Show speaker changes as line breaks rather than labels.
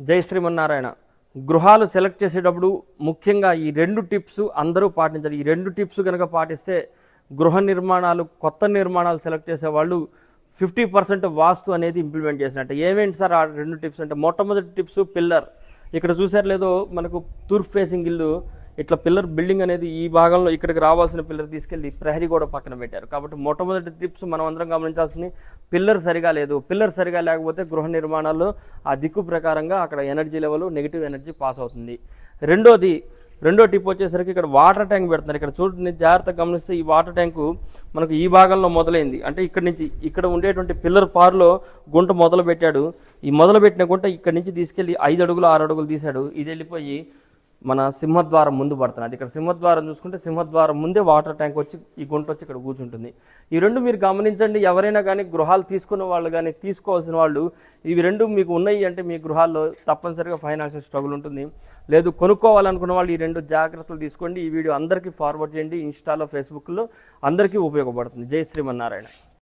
జై శ్రీమన్నారాయణ. గృహాలు సెలెక్ట్ చేసేటప్పుడు ముఖ్యంగా ఈ 2 టిప్స్ అందరూ పాటించాలి. ఈ 2 టిప్స్ కనుక పాటిస్తే గృహ నిర్మాణాలు, కొత్త నిర్మాణాలు సెలెక్ట్ చేసేవాళ్ళు 50% వాస్తు అనేది ఇంప్లిమెంట్ చేసినట్టు. ఏమేంటి సార్ ఆ 2 టిప్స్ అంటే? మొట్టమొదటి టిప్స్ పిల్లర్. ఇక్కడ చూసారు లేదో, మనకు తూర్పు ఫేసింగ్ ఇల్లు ఇట్లా పిల్లర్ బిల్డింగ్ అనేది ఈ భాగంలో ఇక్కడికి రావాల్సిన పిల్లర్ తీసుకెళ్ళి ప్రహరీ గోడ పక్కన పెట్టారు. కాబట్టి మొట్టమొదటి టిప్స్ మనం అందరం గమనించాల్సింది, పిల్లర్ సరిగా లేదు. పిల్లర్ సరిగా లేకపోతే గృహ నిర్మాణాల్లో ఆ దిక్కు ప్రకారంగా అక్కడ energy level, negative energy pass అవుతుంది. రెండో టిప్ వచ్చేసరికి ఇక్కడ వాటర్ ట్యాంక్ పెడుతున్నారు. ఇక్కడ చూడండి, జాగ్రత్తగా గమనిస్తే ఈ వాటర్ ట్యాంకు మనకు ఈ భాగంలో మొదలైంది. అంటే ఇక్కడ నుంచి ఇక్కడ ఉండేటువంటి పిల్లర్ పార్లో గుంట మొదలు పెట్టాడు. ఈ మొదలు పెట్టిన గుంట ఇక్కడ నుంచి తీసుకెళ్ళి 5 అడుగులు 6 అడుగులు తీశాడు. ఇది వెళ్ళిపోయి మన సింహద్వారం ముందు పడుతున్నది. ఇక్కడ సింహద్వారం చూసుకుంటే సింహద్వారం ముందే వాటర్ ట్యాంక్ వచ్చి ఈ గుంట వచ్చి ఇక్కడ కూర్చుంటుంది. ఈ 2 మీరు గమనించండి. ఎవరైనా కానీ గృహాలు తీసుకున్న వాళ్ళు కానీ తీసుకోవాల్సిన వాళ్ళు ఇవి 2 మీకు ఉన్నాయి అంటే మీ గృహాల్లో తప్పనిసరిగా ఫైనాన్షియల్ స్ట్రగుల్ ఉంటుంది. లేదు కొనుక్కోవాలనుకున్న వాళ్ళు ఈ 2 జాగ్రత్తలు తీసుకోండి. ఈ వీడియో అందరికీ ఫార్వర్డ్ చేయండి. ఇన్స్టాలో, ఫేస్బుక్లో అందరికీ ఉపయోగపడుతుంది. జై శ్రీమన్నారాయణ.